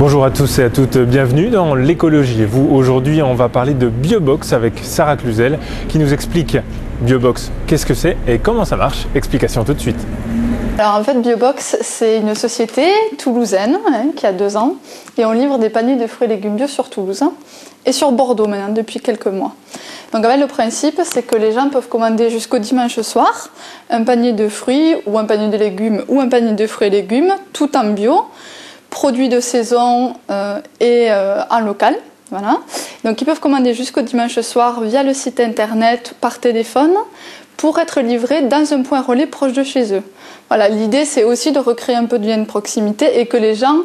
Bonjour à tous et à toutes, bienvenue dans l'écologie et vous. Aujourd'hui, on va parler de Biobox avec Sarah Cluzel qui nous explique Biobox, qu'est-ce que c'est et comment ça marche. Explication tout de suite. Alors en fait, Biobox, c'est une société toulousaine qui a 2 ans et on livre des paniers de fruits et légumes bio sur Toulouse et sur Bordeaux maintenant depuis quelques mois. Donc en fait, le principe, c'est que les gens peuvent commander jusqu'au dimanche soir un panier de fruits ou un panier de légumes ou un panier de fruits et légumes, tout en bio, produits de saison et en local. Voilà. Donc ils peuvent commander jusqu'au dimanche soir via le site internet, par téléphone, pour être livrés dans un point relais proche de chez eux. Voilà, l'idée c'est aussi de recréer un peu de lien de proximité et que les gens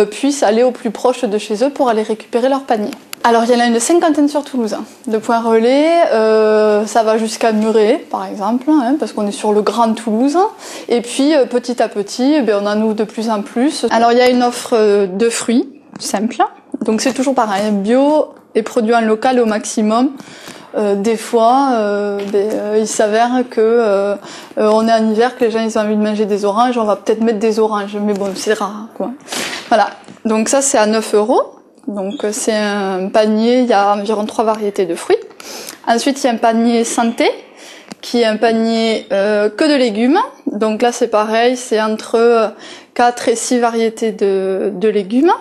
puissent aller au plus proche de chez eux pour aller récupérer leur panier. Alors il y en a une 50aine sur Toulouse, de points relais, ça va jusqu'à Muret par exemple, parce qu'on est sur le Grand Toulouse. Et puis petit à petit, on en ouvre de plus en plus. Alors il y a une offre de fruits simple, donc c'est toujours pareil, bio et produit en local au maximum. Des fois, il s'avère que on est en hiver, que les gens ils ont envie de manger des oranges, on va peut-être mettre des oranges, mais bon, c'est rare, quoi. Voilà, donc ça c'est à 9 €. Donc c'est un panier, il y a environ 3 variétés de fruits. Ensuite, il y a un panier santé, qui est un panier que de légumes. Donc là, c'est pareil, c'est entre 4 et 6 variétés de légumes.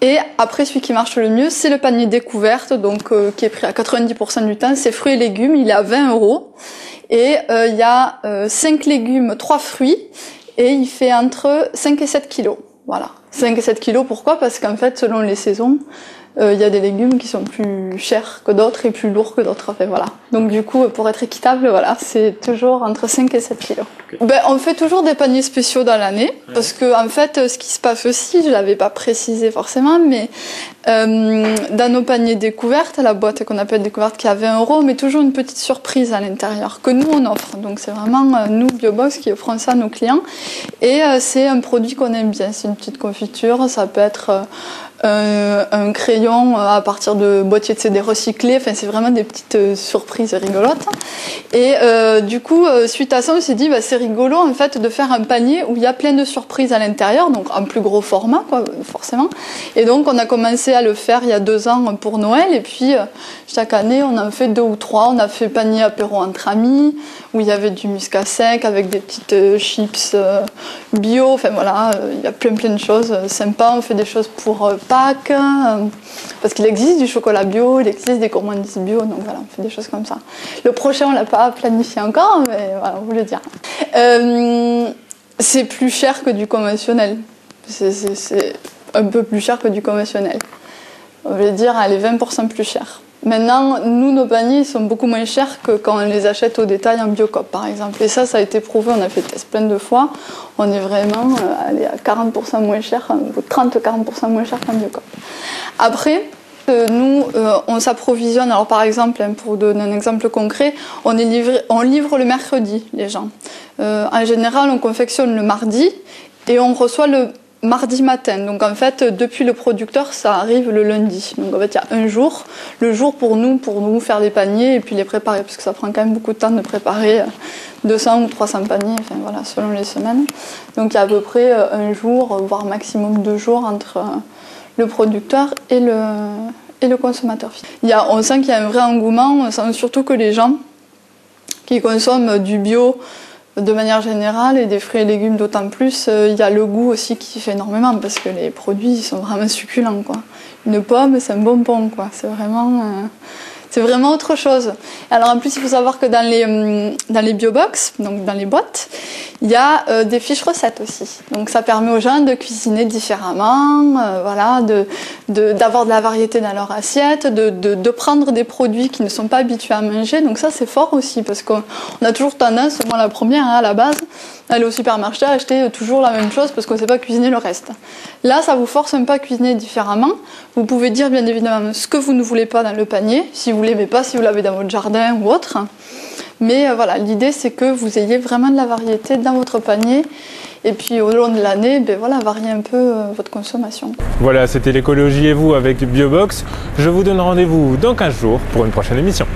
Et après, celui qui marche le mieux, c'est le panier découverte, donc qui est pris à 90% du temps. C'est fruits et légumes, il est à 20 €. Et il y a 5 légumes, 3 fruits, et il fait entre 5 et 7 kilos. Voilà. 5 et 7 kilos, pourquoi? Parce qu'en fait, selon les saisons, il y a des légumes qui sont plus chers que d'autres et plus lourds que d'autres. Enfin, voilà. Donc du coup, pour être équitable, voilà, c'est toujours entre 5 et 7 kilos. Okay. On fait toujours des paniers spéciaux dans l'année, parce que en fait, ce qui se passe aussi, je l'avais pas précisé forcément, mais dans nos paniers découvertes, la boîte qu'on appelle découverte qui a 20 €, mais toujours une petite surprise à l'intérieur que nous on offre. Donc c'est vraiment nous Biobox qui offrons ça à nos clients, et c'est un produit qu'on aime bien. C'est une petite confiture, ça peut être un crayon à partir de boîtiers de CD recyclés, enfin c'est vraiment des petites surprises rigolotes. Et du coup, suite à ça, on s'est dit c'est rigolo en fait de faire un panier où il y a plein de surprises à l'intérieur, donc en plus gros format quoi, forcément. Et donc on a commencé à le faire il y a 2 ans pour Noël, et puis chaque année on en fait 2 ou 3. On a fait panier apéro entre amis, où il y avait du muscat sec avec des petites chips bio, enfin voilà, il y a plein de choses sympas. On fait des choses pour Pâques, parce qu'il existe du chocolat bio, il existe des gourmandises bio, donc voilà, on fait des choses comme ça. Le prochain on l'a pas planifié encore, mais voilà, on voulait dire. C'est plus cher que du conventionnel, c'est un peu plus cher que du conventionnel. On veut dire, elle est 20% plus chère. Maintenant, nous, nos paniers sont beaucoup moins chers que quand on les achète au détail en Biocoop, par exemple. Et ça a été prouvé, on a fait le test plein de fois. On est vraiment à 40% moins cher, 30-40% moins cher qu'en Biocoop. Après, nous, on s'approvisionne. Alors, par exemple, pour donner un exemple concret, on livre le mercredi, les gens. En général, on confectionne le mardi et on reçoit le mardi matin. Donc en fait, depuis le producteur, ça arrive le lundi. Donc en fait, il y a un jour, le jour pour nous faire des paniers et puis les préparer, parce que ça prend quand même beaucoup de temps de préparer 200 ou 300 paniers, enfin voilà, selon les semaines. Donc il y a à peu près un jour, voire maximum 2 jours entre le producteur et le consommateur. On sent qu'il y a un vrai engouement, on sent surtout que les gens qui consomment du bio de manière générale, et des fruits et légumes d'autant plus, il y a le goût aussi qui fait énormément, parce que les produits ils sont vraiment succulents, quoi. Une pomme, c'est un bonbon, quoi. C'est vraiment autre chose. Alors en plus, il faut savoir que dans les Biobox, donc dans les boîtes, il y a des fiches recettes aussi. Donc ça permet aux gens de cuisiner différemment, voilà, d'avoir de la variété dans leur assiette, de prendre des produits qui ne sont pas habitués à manger. Donc ça c'est fort aussi, parce qu'on a toujours tendance, moi la première à la base, aller au supermarché acheter toujours la même chose parce qu'on ne sait pas cuisiner le reste. Là, ça vous force un peu à cuisiner différemment. Vous pouvez dire bien évidemment ce que vous ne voulez pas dans le panier, si vous l'aimez pas, si vous l'avez dans votre jardin ou autre. Mais voilà, l'idée c'est que vous ayez vraiment de la variété dans votre panier, et puis au long de l'année, voilà, varier un peu votre consommation. Voilà, c'était l'écologie et vous avec Biobox. Je vous donne rendez-vous dans 15 jours pour une prochaine émission.